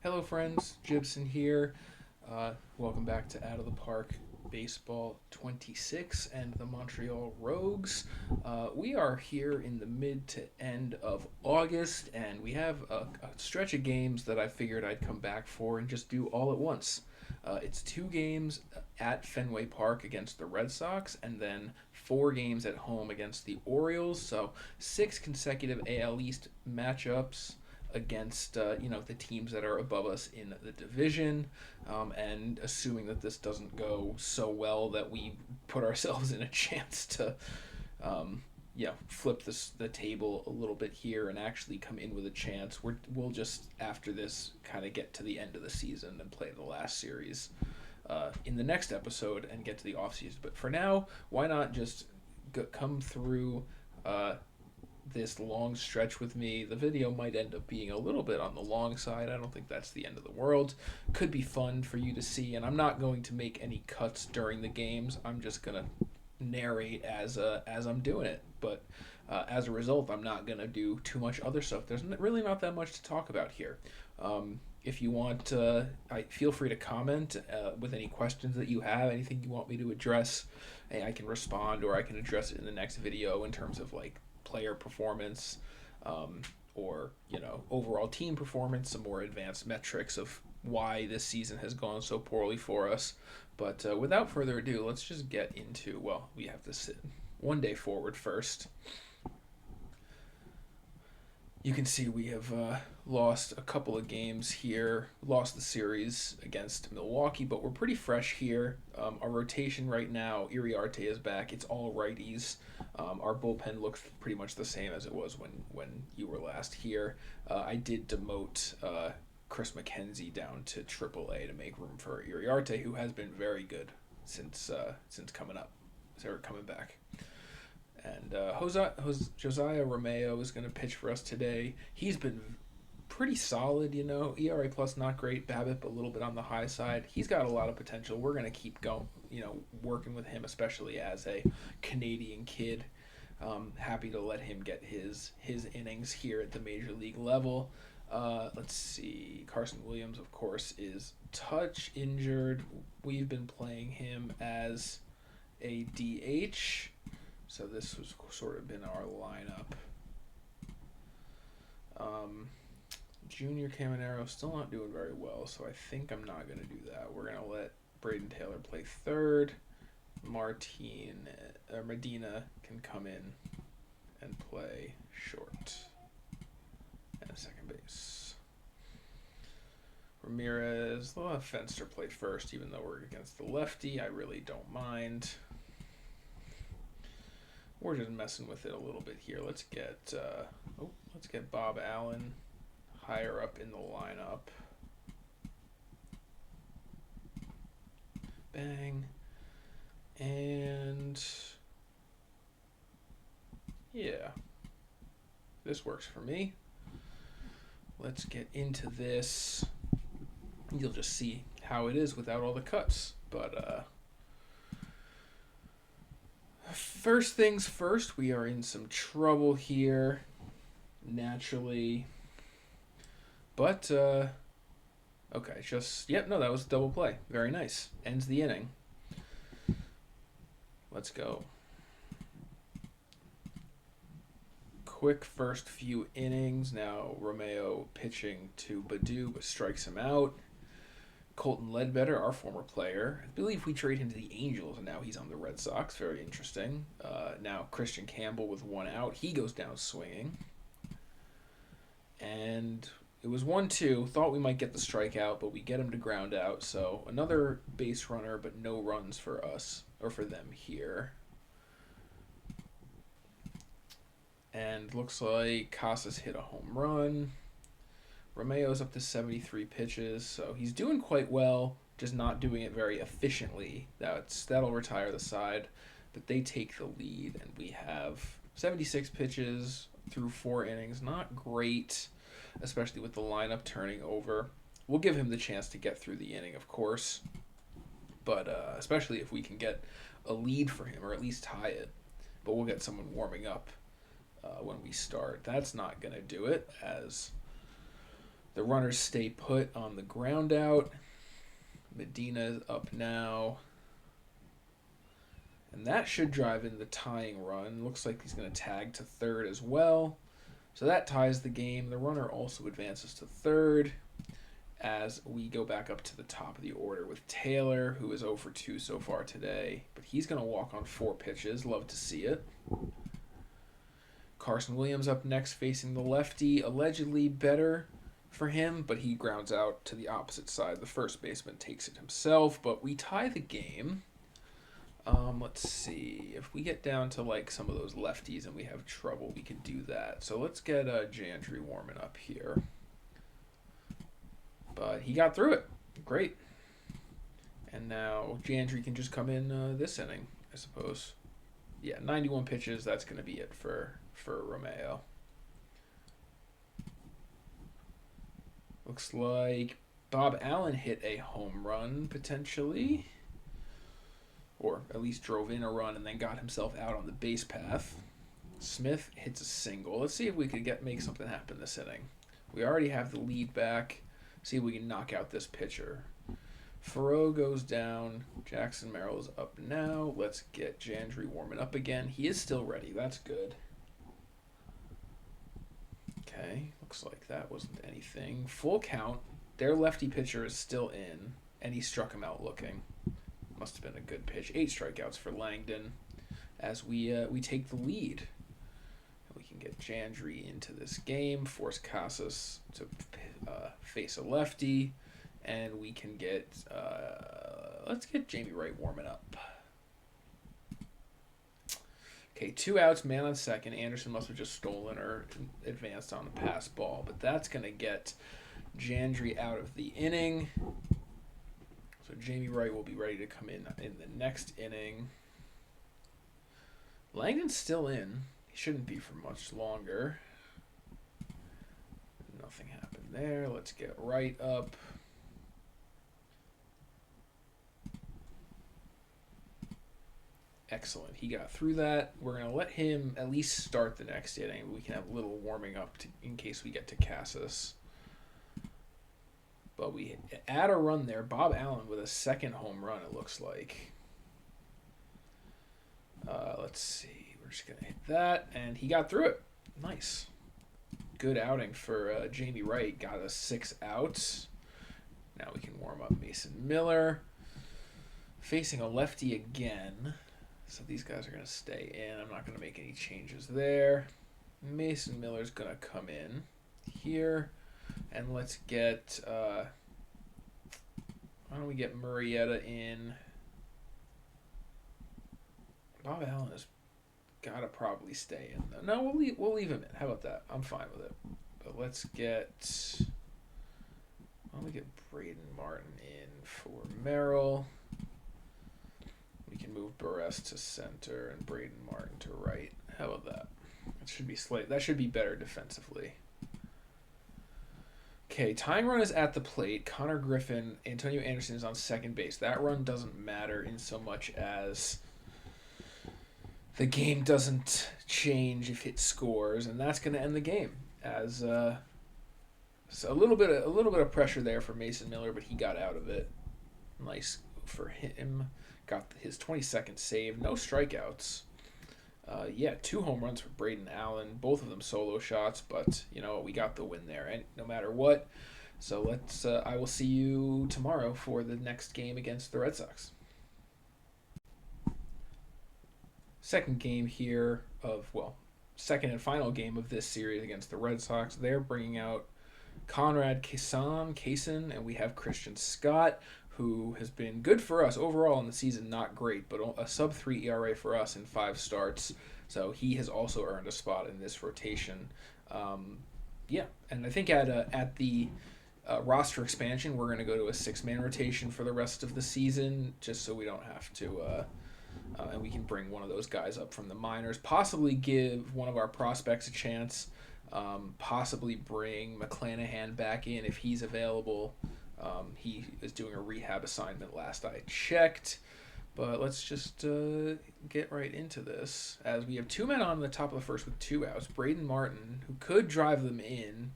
Hello, friends. Gibson here. Welcome back to Out of the Park Baseball 26 and the Montreal Rogues. We are here in the mid to end of August, and we have a stretch of games that I figured I'd come back for and just do all at once. It's two games at Fenway Park against the Red Sox, and then four games at home against the Orioles. So six consecutive AL East matchups against the teams that are above us in the division, and assuming that this doesn't go so well that we put ourselves in a chance to flip the table a little bit here and actually come in with a chance. We'll just after this kind of get to the end of the season and play the last series in the next episode and get to the off season. But for now, why not just come through this long stretch with me. The video might end up being a little bit on the long side. I don't think that's the end of the world. Could be fun for you to see, and I'm not going to make any cuts during the games. I'm just gonna narrate as I'm doing it. But as a result, I'm not gonna do too much other stuff. There's really not that much to talk about here. If you want, feel free to comment with any questions that you have, anything you want me to address. I can respond, or I can address it in the next video in terms of like player performance, or overall team performance, some more advanced metrics of why this season has gone so poorly for us. But without further ado, let's just get into, we have to sit one day forward first. You can see we have lost a couple of games here, lost the series against Milwaukee, but we're pretty fresh here. Our rotation right now, Iriarte is back. It's all righties. Our bullpen looks pretty much the same as it was when you were last here. I did demote Chris McKenzie down to AAA to make room for Iriarte, who has been very good since coming back. And Josiah Romeo is going to pitch for us today. He's been pretty solid, ERA plus not great, BABIP a little bit on the high side. He's got a lot of potential. We're going to keep going, working with him, especially as a Canadian kid. Happy to let him get his innings here at the major league level. Let's see. Carson Williams, of course, is touch injured. We've been playing him as a DH. So this has sort of been our lineup. Junior Caminero still not doing very well, so I think I'm not going to do that. We're going to let Braden Taylor play third. Medina can come in and play short and second base. Ramirez, we'll have Fenster play first, even though we're against the lefty. I really don't mind. We're just messing with it a little bit here. Let's get Bob Allen higher up in the lineup. Bang. And yeah, this works for me. Let's get into this. You'll just see how it is without all the cuts. But first things first, we are in some trouble here, naturally. But, okay, that was a double play. Very nice. Ends the inning. Let's go. Quick first few innings. Now Romeo pitching to Baddoo, but strikes him out. Colton Ledbetter, our former player. I believe we trade him to the Angels, and now he's on the Red Sox. Very interesting. Now Christian Campbell with one out. He goes down swinging. And it was 1-2. Thought we might get the strikeout, but we get him to ground out. So another base runner, but no runs for us, or for them here. And looks like Casas hit a home run. Romeo's up to 73 pitches, so he's doing quite well, just not doing it very efficiently. That'll retire the side, but they take the lead, and we have 76 pitches through 4 innings. Not great, especially with the lineup turning over. We'll give him the chance to get through the inning, of course, but especially if we can get a lead for him, or at least tie it. But we'll get someone warming up when we start. That's not going to do it, as The runners stay put on the ground out. Medina's up now. And that should drive in the tying run. Looks like he's going to tag to third as well. So that ties the game. The runner also advances to third as we go back up to the top of the order with Taylor, who is 0 for 2 so far today. But he's going to walk on 4 pitches. Love to see it. Carson Williams up next facing the lefty. Allegedly better for him, but he grounds out to the opposite side. The first baseman takes it himself, but we tie the game. Let's see. If we get down to like some of those lefties and we have trouble, we can do that. So let's get Jandry warming up here. But he got through it. Great. And now Jandry can just come in this inning, I suppose. Yeah, 91 pitches. That's going to be it for Romeo. Looks like Bob Allen hit a home run, potentially. Or at least drove in a run and then got himself out on the base path. Smith hits a single. Let's see if we can make something happen this inning. We already have the lead back. See if we can knock out this pitcher. Farrow goes down. Jackson Merrill's up now. Let's get Jandry warming up again. He is still ready. That's good. Okay, looks like that wasn't anything. Full count. Their lefty pitcher is still in, and he struck him out looking. Must have been a good pitch. 8 strikeouts for Langdon as we take the lead. We can get Jandry into this game, force Casas to face a lefty, and we can get let's get Jamie Wright warming up. Okay, 2 outs, man on second. Anderson must have just stolen or advanced on the pass ball, but that's going to get Jandry out of the inning. So Jamie Wright will be ready to come in the next inning. Langdon's still in. He shouldn't be for much longer. Nothing happened there. Let's get Wright up. Excellent. He got through that. We're going to let him at least start the next inning. We can have a little warming up in case we get to Casas. But we add a run there. Bob Allen with a second home run, it looks like. Let's see. We're just going to hit that. And he got through it. Nice. Good outing for Jamie Wright. Got us 6 outs. Now we can warm up Mason Miller. Facing a lefty again. So these guys are going to stay in. I'm not going to make any changes there. Mason Miller's going to come in here. And let's get, why don't we get Murrieta in? Bob Allen has got to probably stay in. No, we'll leave him in. How about that? I'm fine with it. But let's get, why don't we get Braden Martin in for Merrill? We can move Burress to center and Braden Martin to right. How about that? That should be better defensively. Okay, tying run is at the plate. Connor Griffin, Antonio Anderson is on second base. That run doesn't matter in so much as the game doesn't change if it scores, and that's going to end the game. As so a little bit of pressure there for Mason Miller, but he got out of it. Nice for him. Got his 22nd save. No strikeouts. 2 home runs for Braden Allen, both of them solo shots, but you know we got the win there, and no matter what. So let's. I will see you tomorrow for the next game against the Red Sox. Second game here second and final game of this series against the Red Sox. They're bringing out Conrad Kaysen, and we have Christian Scott, who has been good for us overall in the season, not great, but a sub-3 ERA for us in 5 starts. So he has also earned a spot in this rotation. And I think at the roster expansion, we're going to go to a 6-man rotation for the rest of the season, just so we don't have to, and we can bring one of those guys up from the minors, possibly give one of our prospects a chance, possibly bring McClanahan back in if he's available. He is doing a rehab assignment last I checked. But let's just get right into this, as we have 2 men on the top of the first with 2 outs. Braden Martin, who could drive them in,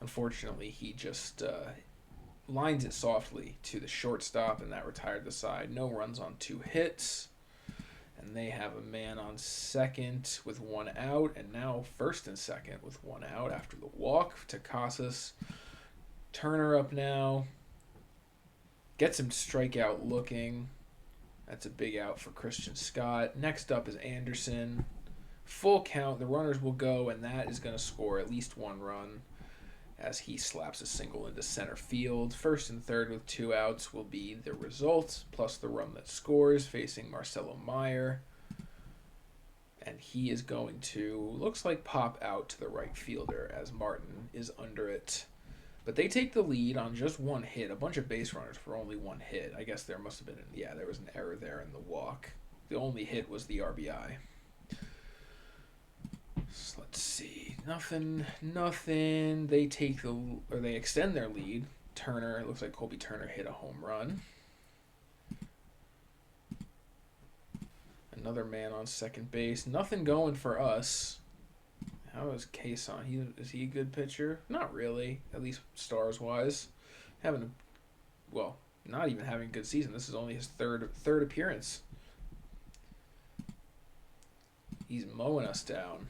Unfortunately, he just lines it softly to the shortstop, and that retired the side. No runs on 2 hits. And they have a man on second with 1 out, and now first and second with 1 out after the walk to Casas. Turner up now. Gets him strikeout looking. That's a big out for Christian Scott. Next up is Anderson. Full count. The runners will go, and that is going to score at least 1 run as he slaps a single into center field. First and third with 2 outs will be the result, plus the run that scores, facing Marcelo Meyer. And he is going to, looks like, pop out to the right fielder as Martin is under it. But they take the lead on just 1 hit. A bunch of base runners for only 1 hit. I guess there must have been, there was an error there in the walk. The only hit was the RBI. So let's see. Nothing. They they extend their lead. Turner, it looks like Colby Turner hit a home run. Another man on second base. Nothing going for us. How is Cason? Is he a good pitcher? Not really, at least stars-wise. Not even having a good season. This is only his third appearance. He's mowing us down.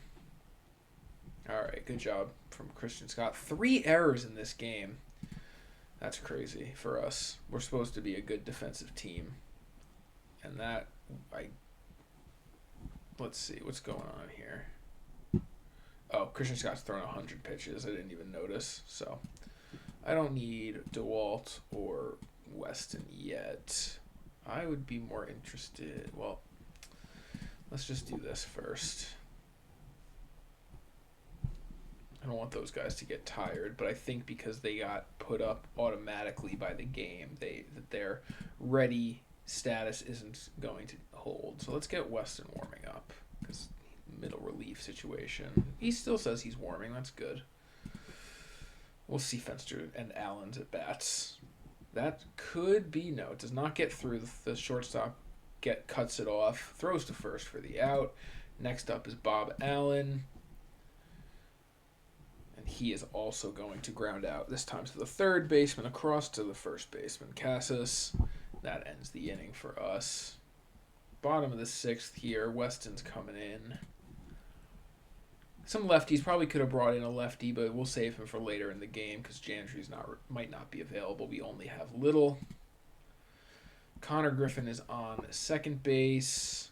All right, good job from Christian Scott. 3 errors in this game. That's crazy for us. We're supposed to be a good defensive team. And let's see, what's going on here? Oh, Christian Scott's thrown 100 pitches. I didn't even notice. So I don't need DeWalt or Weston yet. I would be more interested. Well, let's just do this first. I don't want those guys to get tired, but I think because they got put up automatically by the game, that their ready status isn't going to hold. So let's get Weston warming up, because middle relief situation. He still says he's warming. That's good. We'll see Fenster and Allen's at bats. That could be no. It does not get through. The shortstop cuts it off. Throws to first for the out. Next up is Bob Allen. And he is also going to ground out. This time to the third baseman, across to the first baseman, Casas. That ends the inning for us. Bottom of the 6th here. Weston's coming in. Some lefties. Probably could have brought in a lefty, but we'll save him for later in the game because Jandry's might not be available. We only have Little. Connor Griffin is on second base.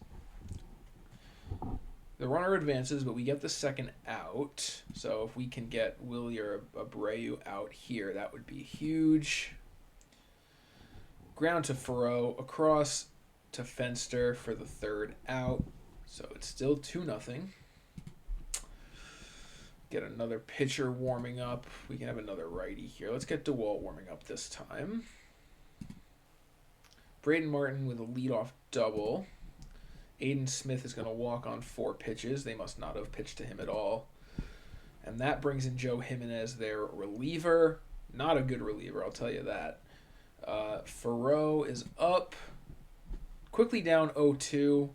The runner advances, but we get the second out. So if we can get Willie or Abreu out here, that would be huge. Ground to Furrow, across to Fenster for the third out. So it's still 2-0. Get another pitcher warming up. We can have another righty here. Let's get DeWalt warming up this time. Braden Martin with a leadoff double. Aiden Smith is going to walk on 4 pitches. They must not have pitched to him at all. And that brings in Joe Jimenez, their reliever. Not a good reliever, I'll tell you that. Furrow is up. Quickly down 0-2.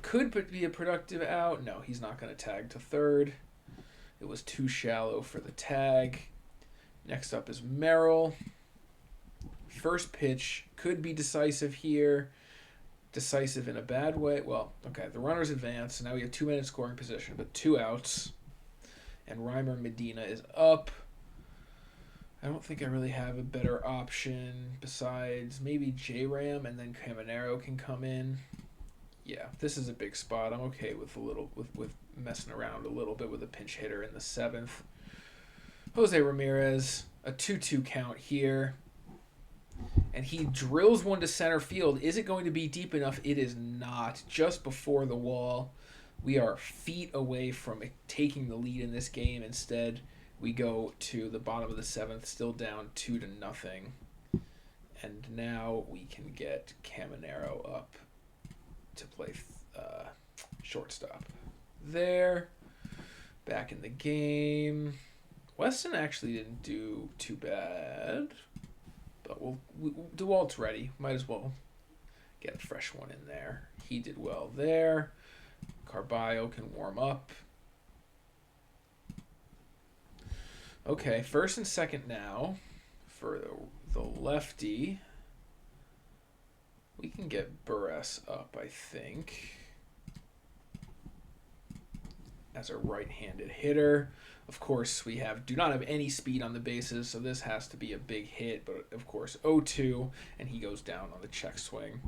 Could be a productive out. No, he's not going to tag to third. It was too shallow for the tag. Next up is Merrill. First pitch could be decisive here. Decisive in a bad way. Well, okay, the runners advance. So now we have 2-minute scoring position, but 2 outs. And Reimer Medina is up. I don't think I really have a better option besides maybe J-Ram, and then Caminero can come in. Yeah, this is a big spot. I'm okay with with messing around a little bit with a pinch hitter in the 7th. Jose Ramirez, a 2-2 count here. And he drills one to center field. Is it going to be deep enough? It is not. Just before the wall. We are feet away from taking the lead in this game. Instead, we go to the bottom of the 7th, still down 2-0. And now we can get Caminero up to play shortstop. There. Back in the game. Weston actually didn't do too bad. But DeWalt's ready. Might as well get a fresh one in there. He did well there. Carballo can warm up. Okay, first and second now for the lefty. We can get Burress up, I think, as a right-handed hitter. Of course, we do not have any speed on the bases, so this has to be a big hit. But, of course, 0-2, and he goes down on the check swing.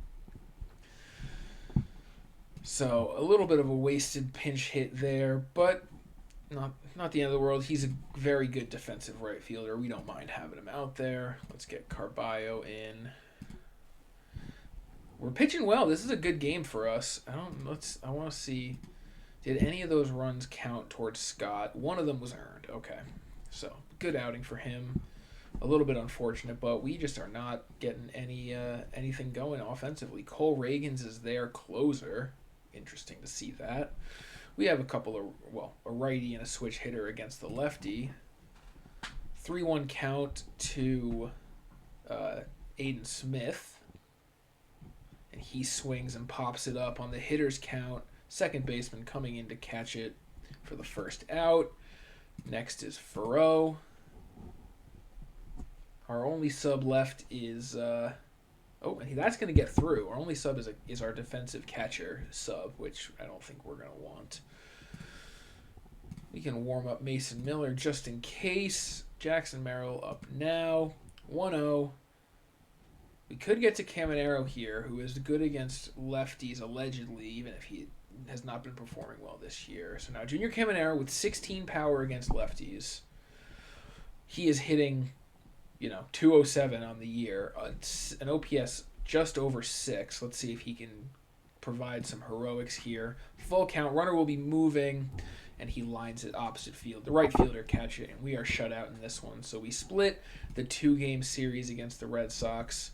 So, a little bit of a wasted pinch hit there, but not the end of the world. He's a very good defensive right fielder. We don't mind having him out there. Let's get Carballo in. We're pitching well. This is a good game for us. I want to see, did any of those runs count towards Scott? One of them was earned. Okay. So, good outing for him. A little bit unfortunate, but we just are not getting anything going offensively. Cole Reagans is their closer. Interesting to see that. We have a righty and a switch hitter against the lefty. 3-1 count to Aiden Smith. And he swings and pops it up on the hitter's count. Second baseman coming in to catch it for the first out. Next is Farrow. Our only sub left is... and that's going to get through. Our only sub is our defensive catcher sub, which I don't think we're going to want. We can warm up Mason Miller just in case. Jackson Merrill up now. 1-0. We could get to Caminero here, who is good against lefties, allegedly, even if he has not been performing well this year. So now Junior Caminero with 16 power against lefties. He is hitting, 207 on the year. An OPS just over 6. Let's see if he can provide some heroics here. Full count. Runner will be moving, and he lines it opposite field. The right fielder catch it, and we are shut out in this one. So we split the 2-game series against the Red Sox.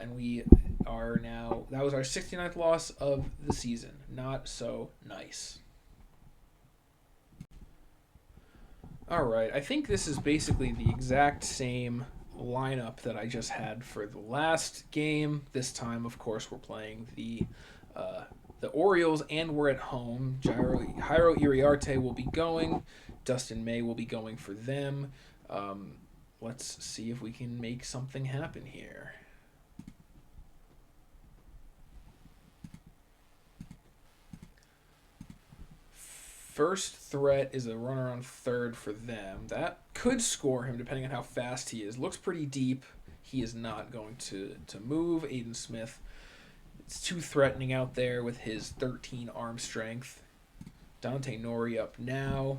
And we are now, that was our 69th loss of the season. Not so nice. All right, I think this is basically the exact same lineup that I just had for the last game. This time, of course, we're playing the Orioles, and we're at home. Jairo Iriarte will be going. Dustin May will be going for them. Let's see if we can make something happen here. First threat is a runner on third for them. That could score him depending on how fast he is. Looks pretty deep. He is not going to move. Aiden Smith, it's too threatening out there with his 13 arm strength. Dante Nori up now.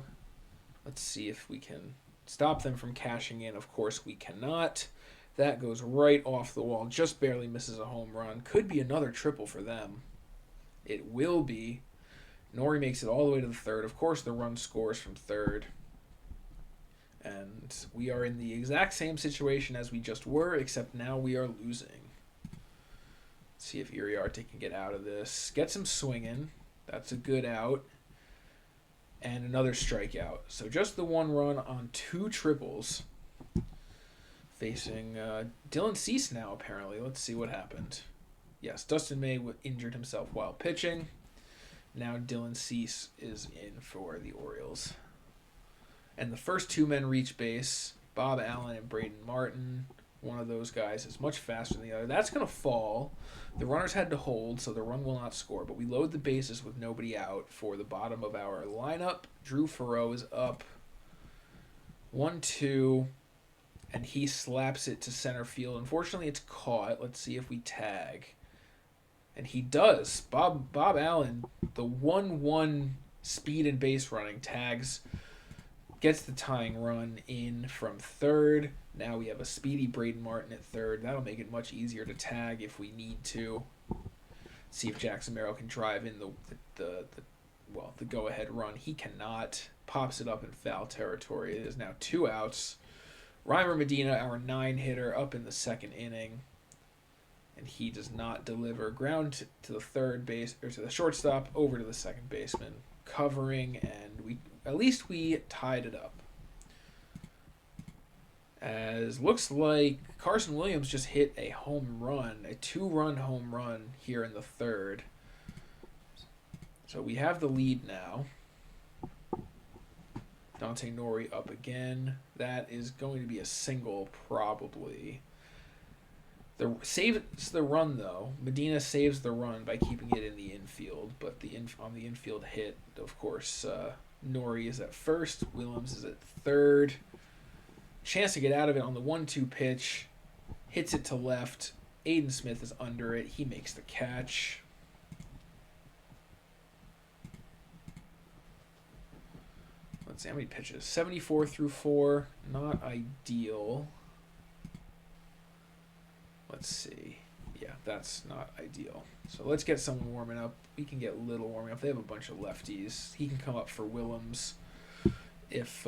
Let's see if we can stop them from cashing in. Of course, we cannot. That goes right off the wall. Just barely misses a home run. Could be another triple for them. It will be. Nori makes it all the way to the third. Of course, the run scores from third. And we are in the exact same situation as we just were, except now we are losing. Let's see if Iriarte can get out of this. Gets him swinging. That's a good out. And another strikeout. So just the one run on 2 triples. Facing Dylan Cease now, apparently. Let's see what happened. Yes, Dustin May injured himself while pitching. Now Dylan Cease is in for the Orioles. And the first 2 men reach base, Bob Allen and Braden Martin. One of those guys is much faster than the other. That's going to fall. The runners had to hold, so the run will not score. But we load the bases with nobody out for the bottom of our lineup. Drew Farrow is up. 1-2. And he slaps it to center field. Unfortunately, it's caught. Let's see if we tag. And he does. Bob Allen, the 1-1 speed and base running, tags, gets the tying run in from third. Now we have a speedy Braden Martin at third. That'll make it much easier to tag if we need to. See if Jackson Merrill can drive in the go-ahead run. He cannot. Pops it up in foul territory. It is now 2 outs. Reimer Medina, our 9-hitter, up in the second inning. And he does not deliver. Ground to the third base, or to the shortstop, over to the second baseman, covering, and at least we tied it up. As looks like Carson Williams just hit a home run, a 2-run home run here in the third. So we have the lead now. Dante Nori up again. That is going to be a single, probably. Saves the run, though. Medina saves the run by keeping it in the infield, but on the infield hit, of course, Nori is at first. Willems is at third. Chance to get out of it on the 1-2 pitch. Hits it to left. Aiden Smith is under it. He makes the catch. Let's see how many pitches. 74 through 4. Not ideal. Let's see. Yeah, that's not ideal. So let's get someone warming up. We can get Little warming up. They have a bunch of lefties. He can come up for Willems if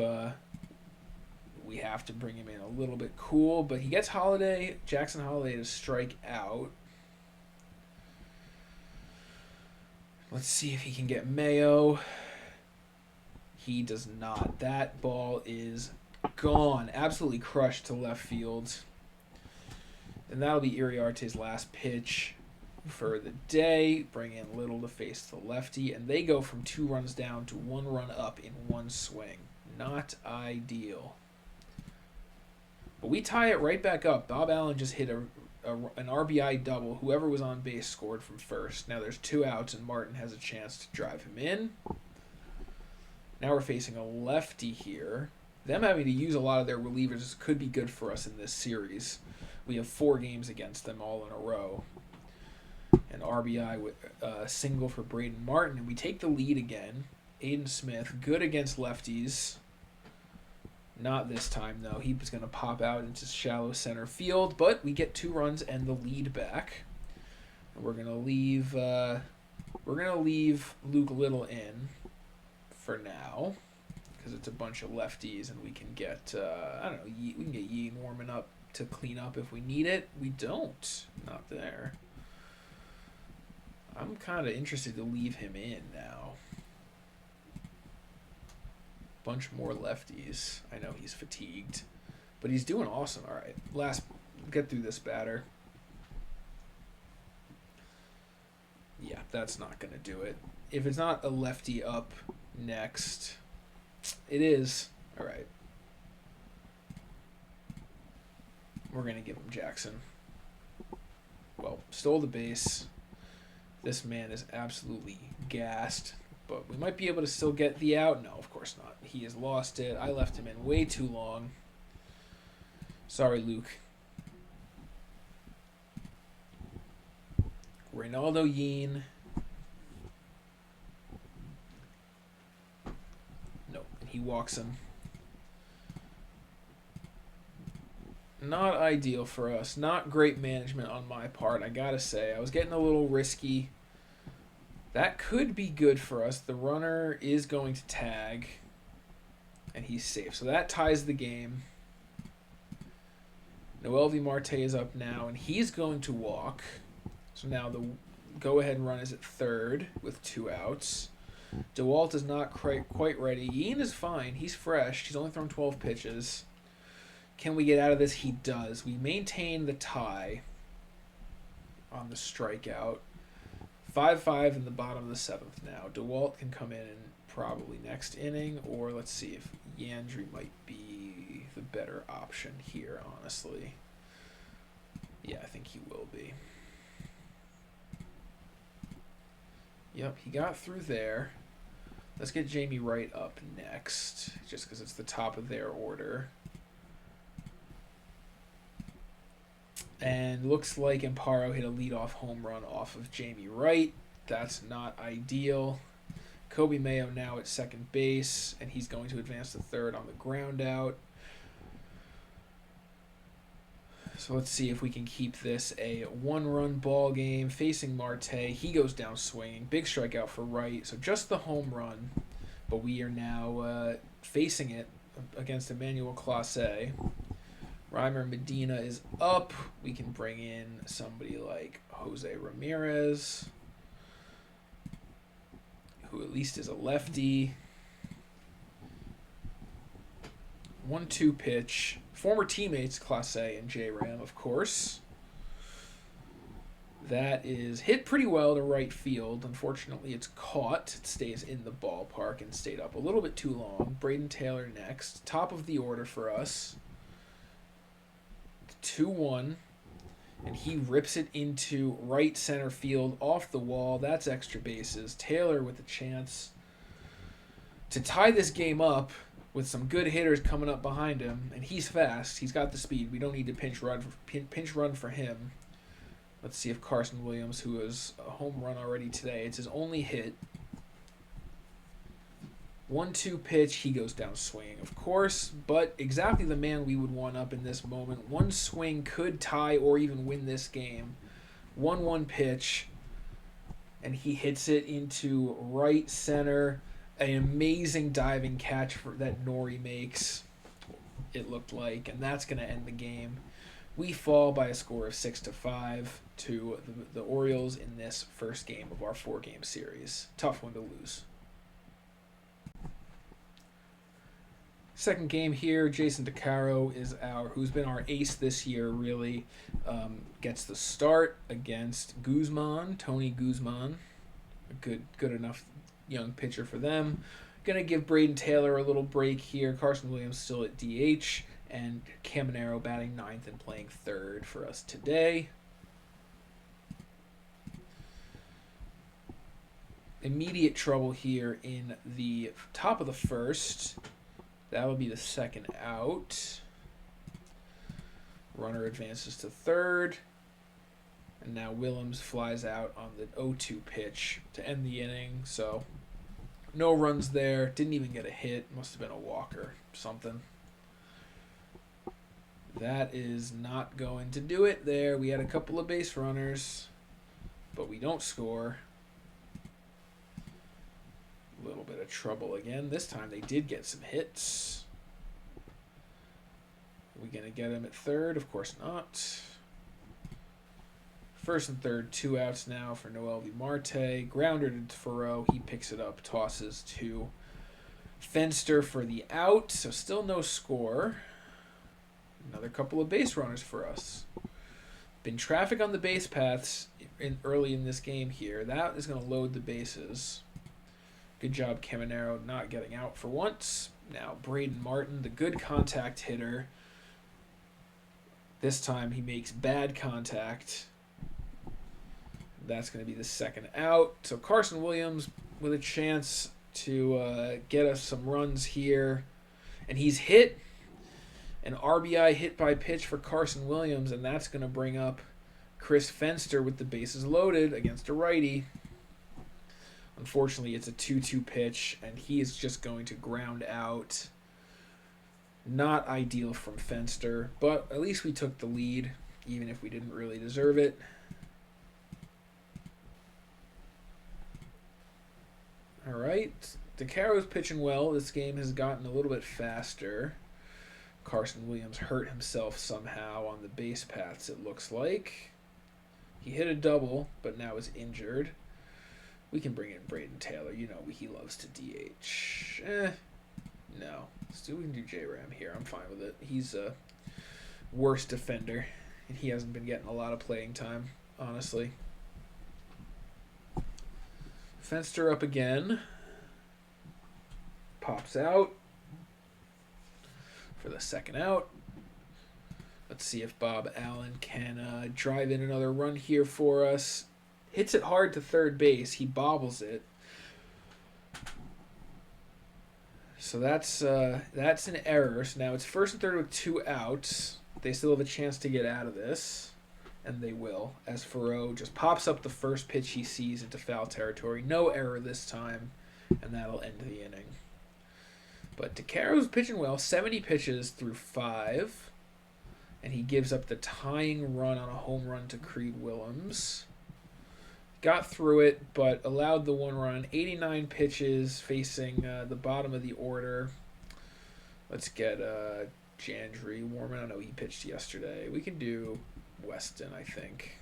we have to bring him in a little bit cool. But he gets Jackson Holiday to strike out. Let's see if he can get Mayo. He does not. That ball is gone. Absolutely crushed to left field. And that'll be Iriarte's last pitch for the day. Bring in Little to face the lefty. And they go from 2 runs down to 1 run up in 1 swing. Not ideal. But we tie it right back up. Bob Allen just hit an RBI double. Whoever was on base scored from first. Now there's 2 outs, and Martin has a chance to drive him in. Now we're facing a lefty here. Them having to use a lot of their relievers could be good for us in this series. We have 4 games against them all in a row. An RBI with a single for Braden Martin. And we take the lead again. Aiden Smith, good against lefties. Not this time, though. He was going to pop out into shallow center field. But we get 2 runs and the lead back. And we're going to leave Luke Little in for now, because it's a bunch of lefties, and we can get we can get Yee warming up to clean up if we need it. We don't. Not there. I'm kind of interested to leave him in now. Bunch more lefties. I know he's fatigued, but he's doing awesome. All right, get through this batter. Yeah, that's not going to do it. If it's not a lefty up next, it is. All right. We're going to give him Jackson. Well, stole the base. This man is absolutely gassed, but we might be able to still get the out. No, of course not. He has lost it. I left him in way too long. Sorry, Luke. Reynaldo Yeen. No, he walks him. Not ideal for us. Not great management on my part, I gotta say. I was getting a little risky. That could be good for us. The runner is going to tag, and he's safe. So that ties the game. Noelvi Marte is up now, and he's going to walk. So now the go-ahead run is at third with 2 outs. DeWalt is not quite ready. Yeen is fine. He's fresh. He's only thrown 12 pitches. Can we get out of this? He does. We maintain the tie on the strikeout. 5-5 in the bottom of the 7th now. DeWalt can come in probably next inning, or let's see if Yandry might be the better option here, honestly. Yeah, I think he will be. Yep, he got through there. Let's get Jamie Wright up next, just because it's the top of their order. And looks like Amparo hit a leadoff home run off of Jamie Wright. That's not ideal. Kobe Mayo now at second base, and he's going to advance to third on the ground out. So let's see if we can keep this a 1-run ball game. Facing Marte, he goes down swinging. Big strikeout for Wright, so just the home run. But we are now facing it against Emmanuel Clase. Reimer Medina is up. We can bring in somebody like Jose Ramirez, who at least is a lefty. 1-2 pitch. Former teammates Clase and J-Ram, of course. That is hit pretty well to right field. Unfortunately, it's caught. It stays in the ballpark and stayed up a little bit too long. Braden Taylor next. Top of the order for us. 2-1. And he rips it into right center field off the wall. That's extra bases. Taylor with a chance to tie this game up with some good hitters coming up behind him. And he's fast. He's got the speed. We don't need to pinch run for him. Let's see if Carson Williams, who has a home run already today, it's his only hit. 1-2 pitch, he goes down swinging, of course, but exactly the man we would want up in this moment. One swing could tie or even win this game. 1-1 pitch, and he hits it into right center. An amazing diving catch that Nori makes, it looked like, and that's going to end the game. We fall by a score of 6-5 to the Orioles in this first game of our 4-game series. Tough one to lose. Second game here, Jason DeCaro is who's been our ace this year, really, gets the start against Tony Guzman, a good enough young pitcher for them. Going to give Braden Taylor a little break here. Carson Williams still at DH. And Caminero batting 9th and playing 3rd for us today. Immediate trouble here in the top of the first. That will be the second out. Runner advances to 3rd. And now Willems flies out on the 0-2 pitch to end the inning. So no runs there. Didn't even get a hit. Must have been a walk or something. That is not going to do it there. We had a couple of base runners, but we don't score. A little bit of trouble again. This time they did get some hits. Are we going to get him at 3rd? Of course not. First and 3rd, 2 outs now for Noel V. Marte. Grounder to Thoreau. He picks it up, tosses to Fenster for the out. So still no score. Another couple of base runners for us. Been traffic on the base paths early in this game here. That is going to load the bases. Good job, Caminero, not getting out for once. Now, Braden Martin, the good contact hitter. This time he makes bad contact. That's going to be the second out. So Carson Williams with a chance to get us some runs here. And he's hit. An RBI hit by pitch for Carson Williams, and that's going to bring up Chris Fenster with the bases loaded against a righty. Unfortunately, it's a 2-2 pitch, and he is just going to ground out. Not ideal from Fenster, but at least we took the lead, even if we didn't really deserve it. All right, DeCaro's pitching well. This game has gotten a little bit faster. Carson Williams hurt himself somehow on the base paths, it looks like. He hit a double, but now is injured. We can bring in Braden Taylor. You know he loves to DH. No. Still, we can do J-Ram here. I'm fine with it. He's a worse defender, and he hasn't been getting a lot of playing time, honestly. Fenster up again. Pops out for the second out. Let's see if Bob Allen can drive in another run here for us. Hits it hard to third base. He bobbles it. So that's an error. So now it's first and third with 2 outs. They still have a chance to get out of this, and they will, as Thoreau just pops up the first pitch he sees into foul territory. No error this time, and that'll end the inning. But DeCaro's pitching well, 70 pitches through 5, and he gives up the tying run on a home run to Creed Willems. Got through it, but allowed the 1 run. 89 pitches facing the bottom of the order. Let's get Jandry Warman. I know he pitched yesterday. We can do Weston, I think.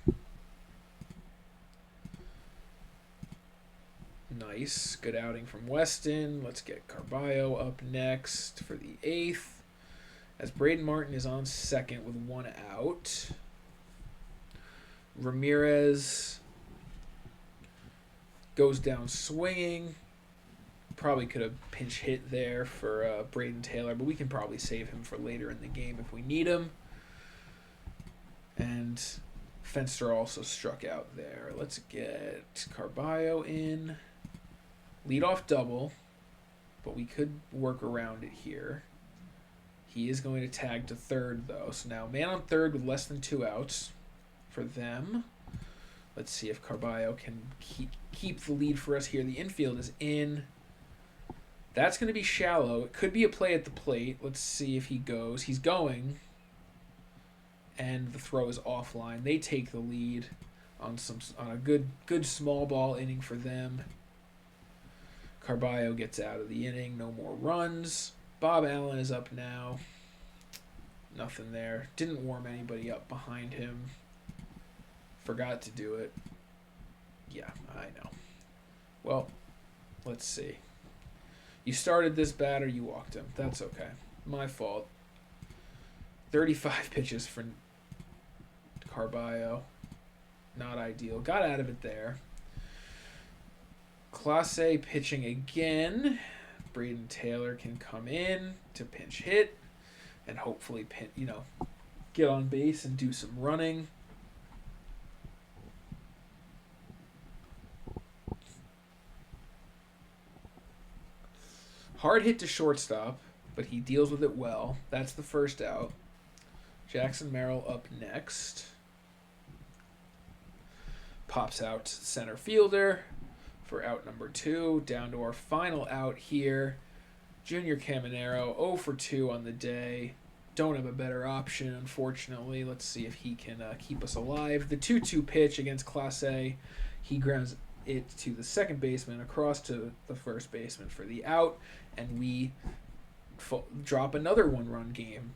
Nice. Good outing from Weston. Let's get Carballo up next for the 8th. As Braden Martin is on second with 1 out. Ramirez goes down swinging. Probably could have pinch hit there for Braden Taylor, but we can probably save him for later in the game if we need him. And Fenster also struck out there. Let's get Carballo in. Leadoff double, but we could work around it here. He is going to tag to third, though. So now man on third with less than 2 outs for them. Let's see if Carballo can keep the lead for us here. The infield is in. That's going to be shallow. It could be a play at the plate. Let's see if he goes. He's going. And the throw is offline. They take the lead on a good small ball inning for them. Carballo gets out of the inning. No more runs. Bob Allen is up now. Nothing there. Didn't warm anybody up behind him. Forgot to do it. Yeah, I know. Well, let's see. You started this batter, you walked him. That's okay. My fault. 35 pitches for Carballo. Not ideal. Got out of it there. Clase pitching again. Braden Taylor can come in to pinch hit and hopefully get on base and do some running. Hard hit to shortstop, but he deals with it well. That's the first out. Jackson Merrill up next. Pops out center fielder for out number 2. Down to our final out here. Junior Caminero, 0 for 2 on the day. Don't have a better option, unfortunately. Let's see if he can keep us alive. The 2-2 pitch against Clase. He grounds it to the second baseman, across to the first baseman for the out, and we drop another 1-run game.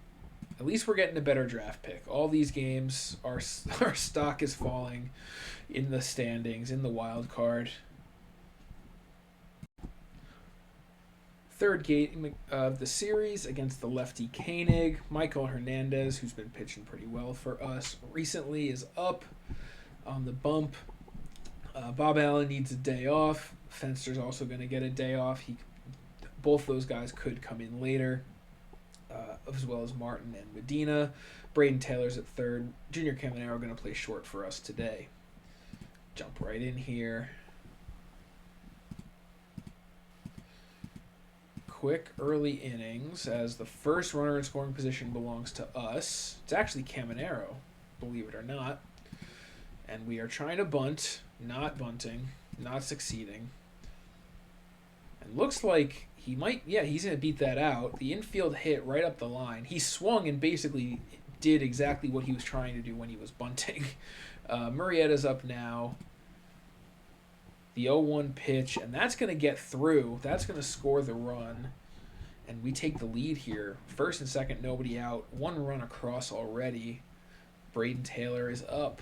At least we're getting a better draft pick. All these games, our stock is falling in the standings, in the wild card. Third game of the series against the lefty Koenig. Michael Hernandez, who's been pitching pretty well for us recently, is up on the bump. Bob Allen needs a day off. Fenster's also going to get a day off. Both those guys could come in later, as well as Martin and Medina. Braden Taylor's at third. Junior Caminero going to play short for us today. Jump right in here. Quick early innings as the first runner in scoring position belongs to us. It's actually Caminero, believe it or not. And we are trying to bunt, not bunting, not succeeding. And looks like he's going to beat that out. The infield hit right up the line. He swung and basically did exactly what he was trying to do when he was bunting. Murrieta's up now. The 0-1 pitch, and that's going to get through. That's going to score the run. And we take the lead here. First and second, nobody out. 1 run across already. Braden Taylor is up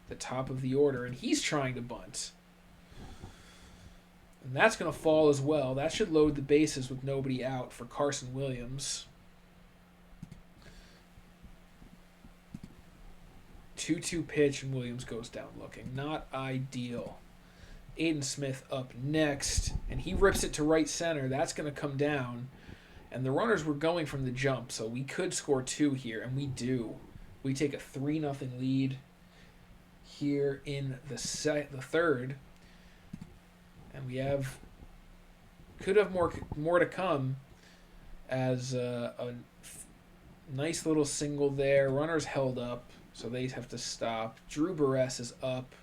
the top of the order, and he's trying to bunt. And that's going to fall as well. That should load the bases with nobody out for Carson Williams. 2-2 pitch, and Williams goes down looking. Not ideal. Aiden Smith up next, and he rips it to right center. That's going to come down. And the runners were going from the jump, so we could score 2 here, and we do. We take a 3-0 lead here in the third. And we could have more to come, as a nice little single there. Runners held up, so they have to stop. Drew Barres is up.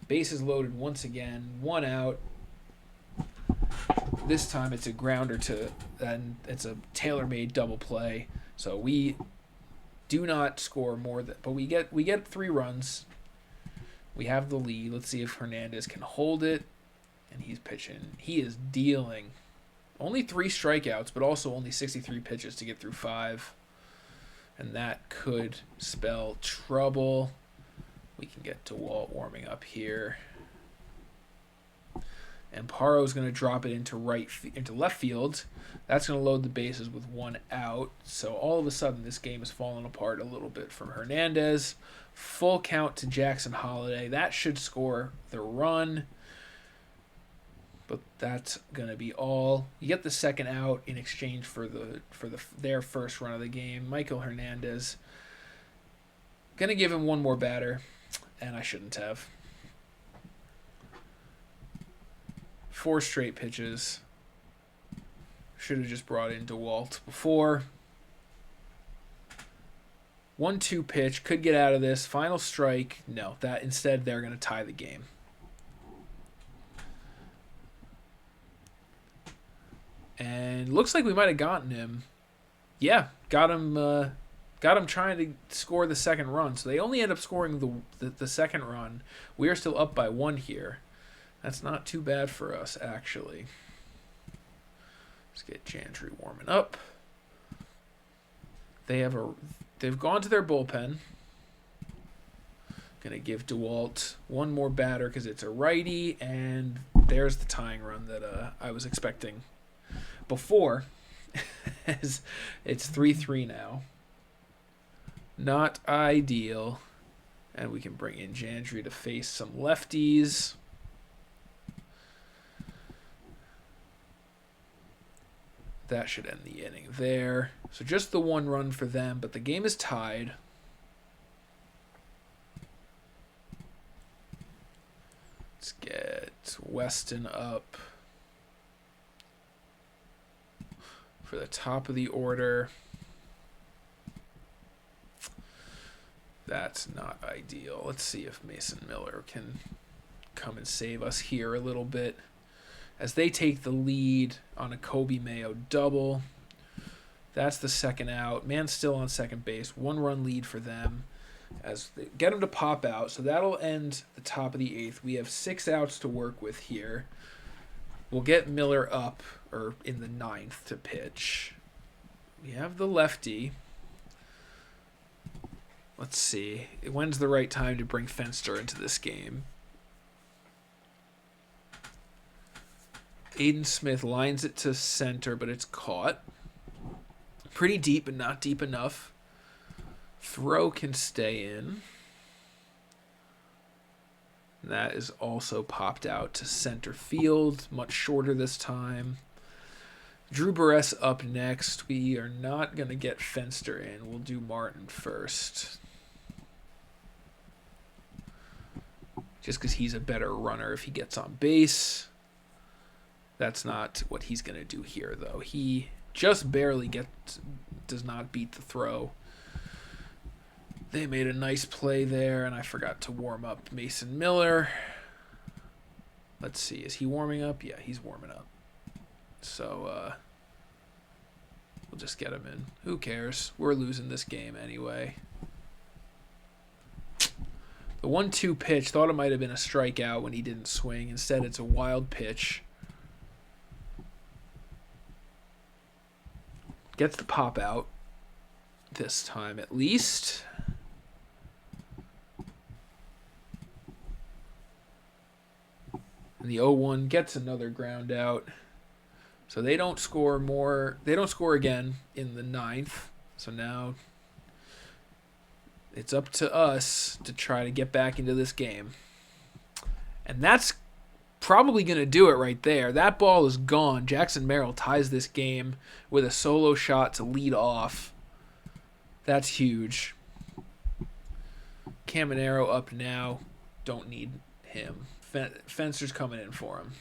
Bases loaded once again. 1 out. This time it's a grounder and it's a tailor-made double play. So we do not score more but we get 3 runs. We have the lead. Let's see if Hernandez can hold it. And he's pitching. He is dealing. Only 3 strikeouts, but also only 63 pitches to get through 5. And that could spell trouble. We can get to Walt warming up here. And Paro's going to drop it into into left field. That's going to load the bases with one out. So all of a sudden, this game is falling apart a little bit from Hernandez. Full count to Jackson Holliday. That should score the run. But that's going to be all. You get the second out in exchange for their first run of the game. Michael Hernandez. Going to give him one more batter, and I shouldn't have. 4 straight pitches. Should have just brought in DeWalt before. 1-2 pitch. Could get out of this. Final strike. No. Instead, they're going to tie the game. And looks like we might have gotten him. Yeah. Got him trying to score the second run. So they only end up scoring the second run. We are still up by 1 here. That's not too bad for us, actually. Let's get Jandry warming up. They've gone to their bullpen. Gonna give DeWalt one more batter because it's a righty, and there's the tying run that I was expecting before. It's 3-3 now. Not ideal. And we can bring in Jandry to face some lefties. That should end the inning there. So just the 1 run for them, but the game is tied. Let's get Weston up for the top of the order. That's not ideal. Let's see if Mason Miller can come and save us here a little bit, as they take the lead on a Kobe Mayo double. That's the second out. Man's still on second base. 1 run lead for them as they get him to pop out. So that'll end the top of the 8th. We have 6 outs to work with here. We'll get Miller up, or in the 9th, to pitch. We have the lefty. Let's see. When's the right time to bring Fenster into this game? Aiden Smith lines it to center, but it's caught. Pretty deep, but not deep enough. Throw can stay in. That is also popped out to center field. Much shorter this time. Drew Barres up next. We are not going to get Fenster in. We'll do Martin first. Just because he's a better runner if he gets on base. That's not what he's going to do here, though. He just barely does not beat the throw. They made a nice play there, and I forgot to warm up Mason Miller. Let's see. Is he warming up? Yeah, he's warming up. So we'll just get him in. Who cares? We're losing this game anyway. The 1-2 pitch, thought it might have been a strikeout when he didn't swing. Instead, it's a wild pitch. Gets the pop out this time at least. And the 0-1 gets another ground out. So they don't score more. They don't score again in the 9th. So now it's up to us to try to get back into this game. And that's probably going to do it right there. That ball is gone. Jackson Merrill ties this game with a solo shot to lead off. That's huge. Caminero up now. Don't need him. Fenster's coming in for him.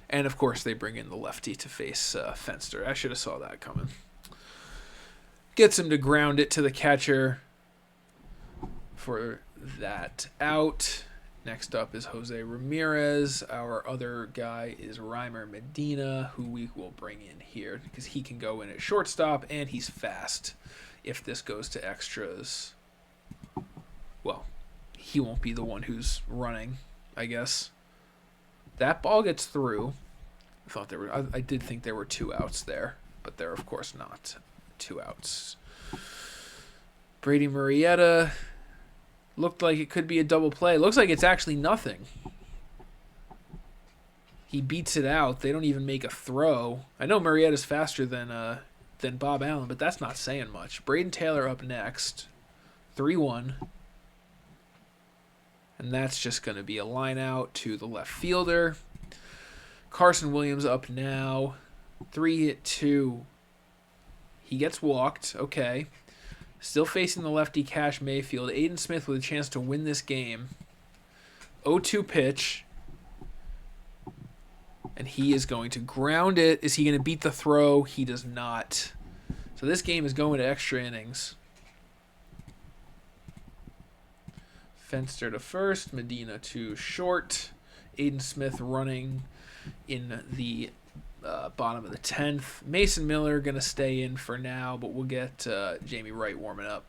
And, of course, they bring in the lefty to face Fenster. I should have saw that coming. Gets him to ground it to the catcher for that out. Next up is Jose Ramirez. Our other guy is Reimer Medina, who we will bring in here because he can go in at shortstop, and he's fast if this goes to extras. Well, he won't be the one who's running, I guess. That ball gets through. I did think there were 2 outs there, but they're of course not 2 outs. Brady Marietta looked like it could be a double play. Looks like it's actually nothing. He beats it out. They don't even make a throw. I know Marietta's faster than Bob Allen, but that's not saying much. Braden Taylor up next. 3-1. And that's just going to be a line out to the left fielder. Carson Williams up now. 3-2. He gets walked. Okay. Still facing the lefty Cash Mayfield. Aiden Smith with a chance to win this game. 0-2 pitch. And he is going to ground it. Is he going to beat the throw? He does not. So this game is going to extra innings. Fenster to first. Medina to short. Aiden Smith running in the bottom of the 10th. Mason Miller going to stay in for now, but we'll get Jamie Wright warming up.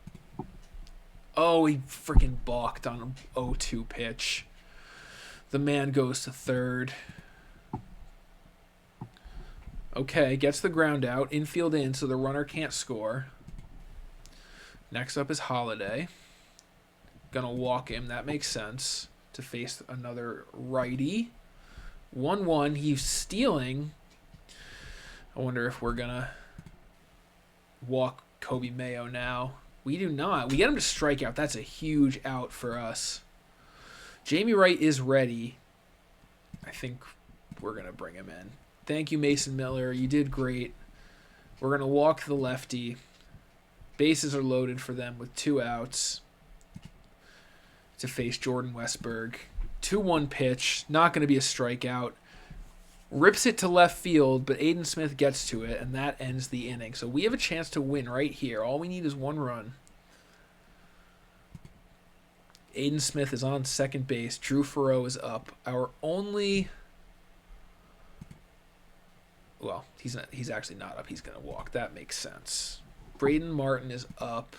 Oh, he freaking balked on an 0-2 pitch. The man goes to third. Okay, gets the ground out. Infield in, so the runner can't score. Next up is Holiday. Gonna walk him. That makes sense. To face another righty. 1-1. He's stealing. I wonder if we're gonna walk Kobe Mayo now. We do not. We get him to strike out. That's a huge out for us. Jamie Wright is ready. I think we're gonna bring him in. Thank you, Mason Miller. You did great. We're going to walk the lefty. Bases are loaded for them with 2 outs to face Jordan Westberg. 2-1 pitch. Not going to be a strikeout. Rips it to left field, but Aiden Smith gets to it, and that ends the inning. So we have a chance to win right here. All we need is 1 run. Aiden Smith is on second base. Drew Farrow is up. Our only... Well, he's actually not up. He's going to walk. That makes sense. Braden Martin is up.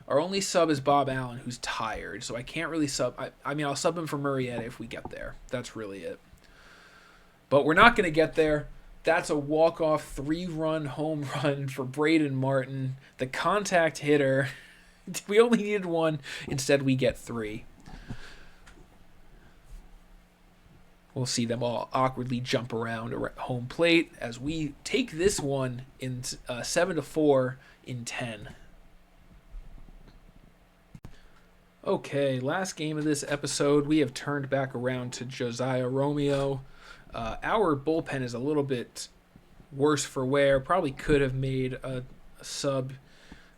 Our only sub is Bob Allen, who's tired, so I can't really sub. I mean, I'll sub him for Murrieta if we get there. That's really it. But we're not going to get there. That's a walk-off 3-run home run for Braden Martin, the contact hitter. We only needed 1. Instead, we get 3. We'll see them all awkwardly jump around home plate as we take this one in 7-4 in 10. Okay, last game of this episode, we have turned back around to Josiah Romeo. Our bullpen is a little bit worse for wear. Probably could have made a sub,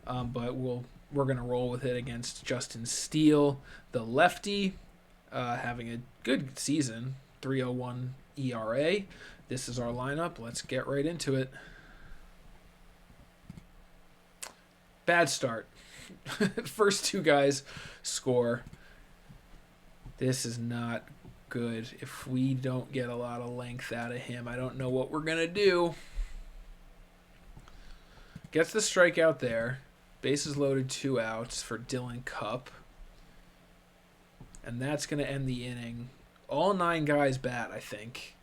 but we're going to roll with it against Justin Steele, the lefty, having a good season. 3.01 ERA. This is our lineup. Let's get right into it. Bad start. First 2 guys score. This is not good. If we don't get a lot of length out of him, I don't know what we're going to do. Gets the strikeout there. Bases loaded, 2 outs for Dylan Cupp. And that's going to end the inning. All 9 guys bat, I think.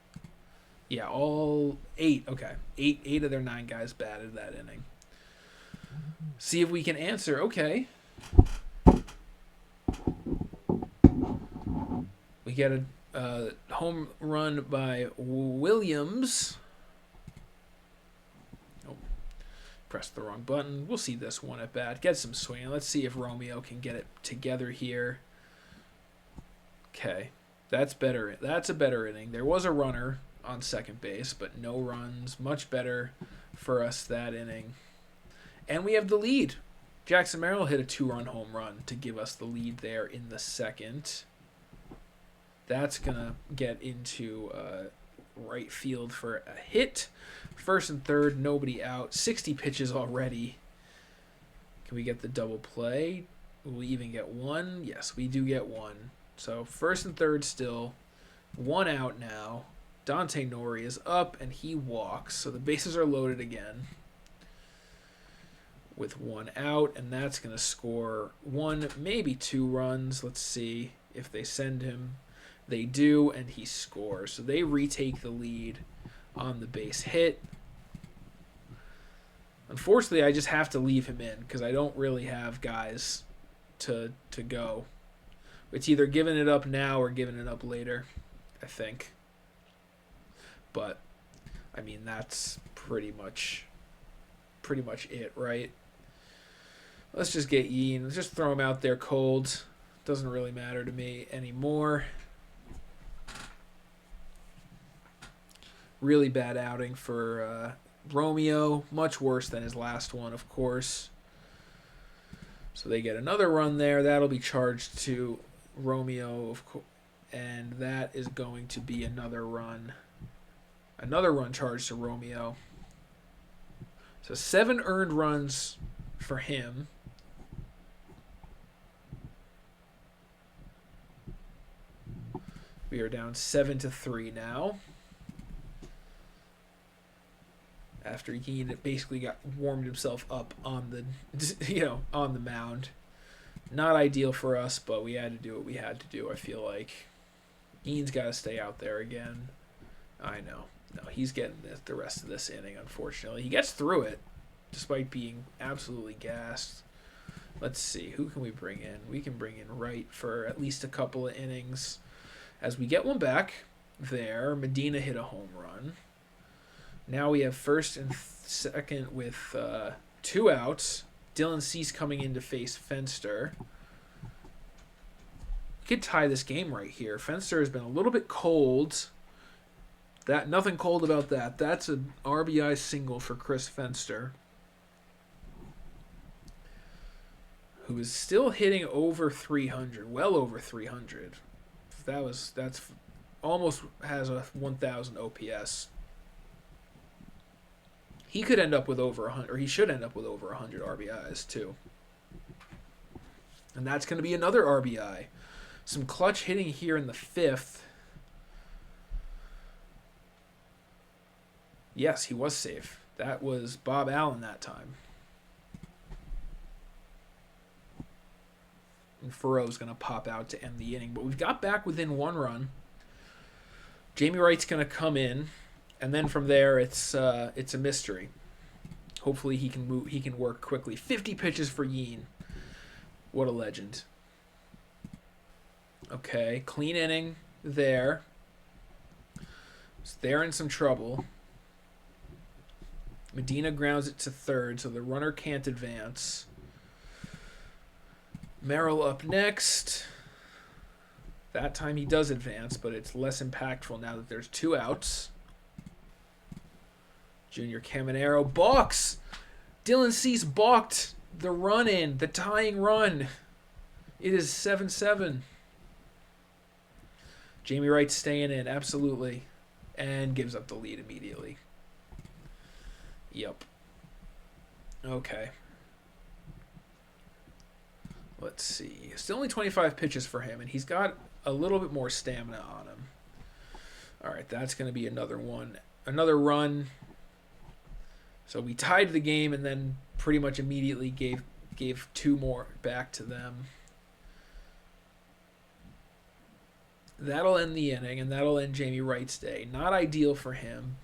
Yeah, all 8. Okay. 8 of their 9 guys batted that inning. See if we can answer. Okay. We get a home run by Williams. Oh, pressed the wrong button. We'll see this one at bat. Get some swing. Let's see if Romeo can get it together here. Okay. That's better. That's a better inning. There was a runner on second base, but no runs. Much better for us that inning. And we have the lead. Jackson Merrill hit a 2-run home run to give us the lead there in the second. That's going to get into right field for a hit. First and third, nobody out. 60 pitches already. Can we get the double play? Will we even get 1? Yes, we do get 1. So first and third still. 1 out now. Dante Nori is up, and he walks. So the bases are loaded again with 1 out, and that's going to score 1, maybe 2 runs. Let's see if they send him. They do, and he scores. So they retake the lead on the base hit. Unfortunately, I just have to leave him in because I don't really have guys to go. It's either giving it up now or giving it up later, I think. But I mean, that's pretty much it, right? Let's just get Yeen. Let's just throw him out there cold. Doesn't really matter to me anymore. Really bad outing for Romeo. Much worse than his last one, of course. So they get another run there. That'll be charged to Romeo, of course. And that is going to be another run. Another run charged to Romeo. So 7 earned runs for him. We are down 7-3 now. After he basically got warmed himself up on the on the mound. Not ideal for us, but we had to do what we had to do, I feel like. Ian's got to stay out there again. I know. No, he's getting the rest of this inning, unfortunately. He gets through it, despite being absolutely gassed. Let's see. Who can we bring in? We can bring in Wright for at least a couple of innings. As we get one back there, Medina hit a home run. Now we have first and second with 2 outs. Dylan Cease coming in to face Fenster. We could tie this game right here. Fenster has been a little bit cold. Nothing cold about that. That's an RBI single for Chris Fenster, who is still hitting over 300, well over 300. That's almost has a 1,000 OPS. He could end up with over 100, or he should end up with over 100 RBIs too. And that's going to be another RBI. Some clutch hitting here in the 5th. Yes, he was safe. That was Bob Allen that time. And Furrow's going to pop out to end the inning. But we've got back within 1 run. Jamie Wright's going to come in. And then from there, it's a mystery. Hopefully he can move. He can work quickly. 50 pitches for Yeen. What a legend. Okay, clean inning there. So they're in some trouble. Medina grounds it to third, so the runner can't advance. Merrill up next. That time he does advance, but it's less impactful now that there's 2 outs. Junior Caminero balks. Dylan Cease balked the run in, the tying run. It is 7-7. Jamie Wright staying in, absolutely. And gives up the lead immediately. Yep. Okay. Let's see. Still only 25 pitches for him, and he's got a little bit more stamina on him. All right, that's going to be another one. Another run. So we tied the game and then pretty much immediately gave 2 more back to them. That'll end the inning, and that'll end Jamie Wright's day. Not ideal for him,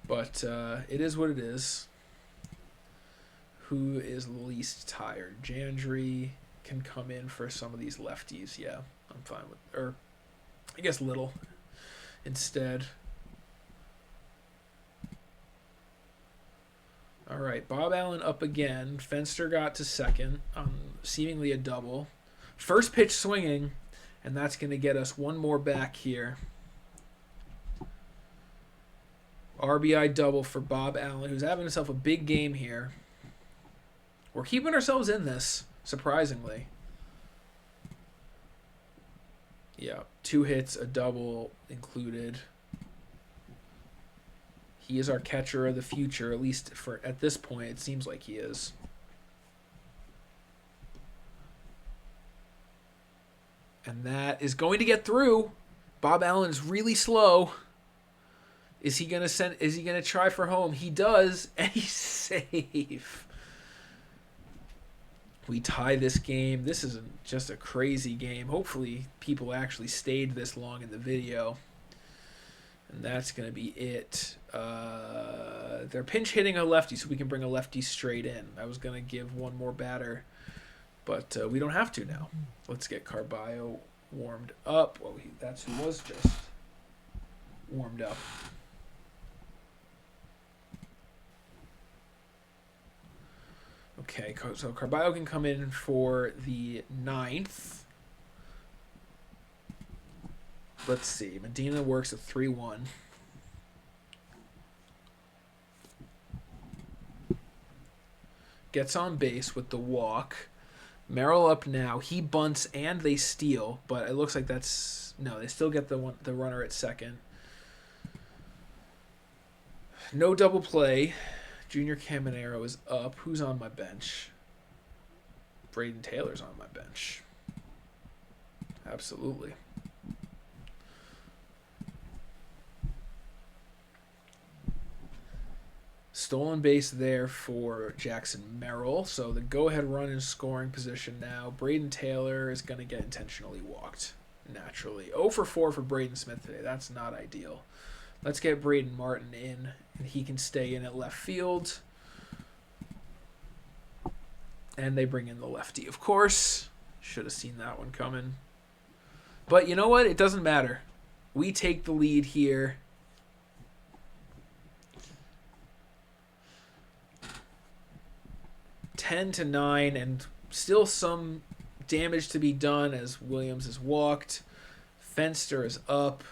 but it is what it is. Who is least tired? Jandry can come in for some of these lefties. Yeah, I'm fine with, or I guess Little instead. All right, Bob Allen up again. Fenster got to second on seemingly a double. First pitch swinging, and that's going to get us 1 more back here. RBI double for Bob Allen, who's having himself a big game here. We're keeping ourselves in this, surprisingly. Yeah, 2 hits, a double included. He is our catcher of the future, at least at this point, it seems like he is. And that is going to get through. Bob Allen is really slow. Is he gonna try for home? He does, and he's safe. We tie this game. This is just a crazy game. Hopefully people actually stayed this long in the video. And that's going to be it. they're pinch hitting a lefty, so we can bring a lefty straight in. I was going to give one more batter, but we don't have to now. Let's get Carballo warmed up. Well, that's who was just warmed up. Okay, so Carballo can come in for the 9th. Let's see. Medina works at 3-1. Gets on base with the walk. Merrill up now. He bunts and they steal, but it looks like that's... No, they still get the runner at second. No double play. Junior Caminero is up. Who's on my bench? Braden Taylor's on my bench. Absolutely. Stolen base there for Jackson Merrill. So the go-ahead run in scoring position now. Braden Taylor is going to get intentionally walked, naturally. 0 for 4 for Braden Smith today. That's not ideal. Let's get Braden Martin in, and he can stay in at left field. And they bring in the lefty, of course. Should have seen that one coming. But you know what? It doesn't matter. We take the lead here. (10-9), and still some damage to be done as Williams is walked. Fenster is up.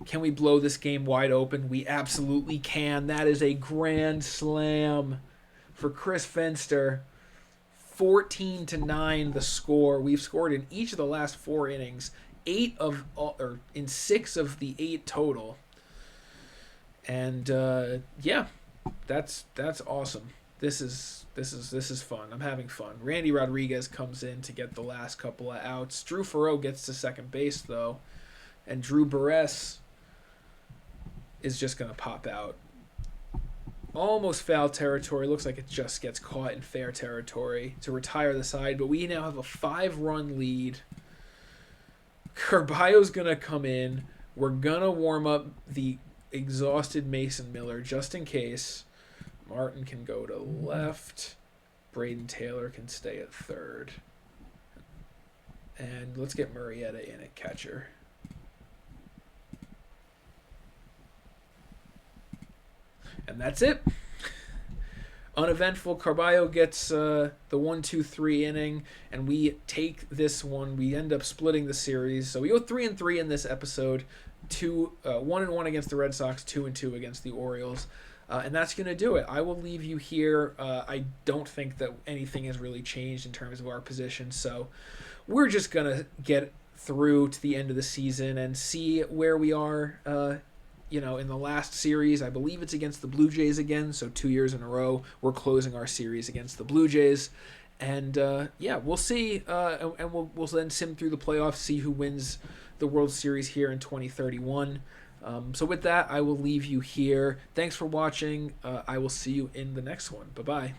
Can we blow this game wide open? We absolutely can. That is a grand slam for Chris Fenster. 14-9 the score. We've scored in each of the last 4 innings. 6 of the 8 total. And yeah, that's awesome. This is fun. I'm having fun. Randy Rodriguez comes in to get the last couple of outs. Drew Farreau gets to second base, though. And Drew Barres is just going to pop out. Almost foul territory. Looks like it just gets caught in fair territory to retire the side. But we now have a 5-run lead. Carballo's going to come in. We're going to warm up the exhausted Mason Miller just in case. Martin can go to left. Braden Taylor can stay at third. And let's get Murrieta in at catcher. And that's it. Uneventful. Carballo gets the 1-2-3 inning, and we take this one. We end up splitting the series. So we go 3-3 in this episode. 1-1 against the Red Sox, 2-2 against the Orioles. And that's going to do it. I will leave you here. I don't think that anything has really changed in terms of our position. So we're just going to get through to the end of the season and see where we are, in the last series. I believe it's against the Blue Jays again. So 2 years in a row, we're closing our series against the Blue Jays. And, we'll see. And we'll then sim through the playoffs, see who wins the World Series here in 2031. So with that, I will leave you here. Thanks for watching. I will see you in the next one. Bye-bye.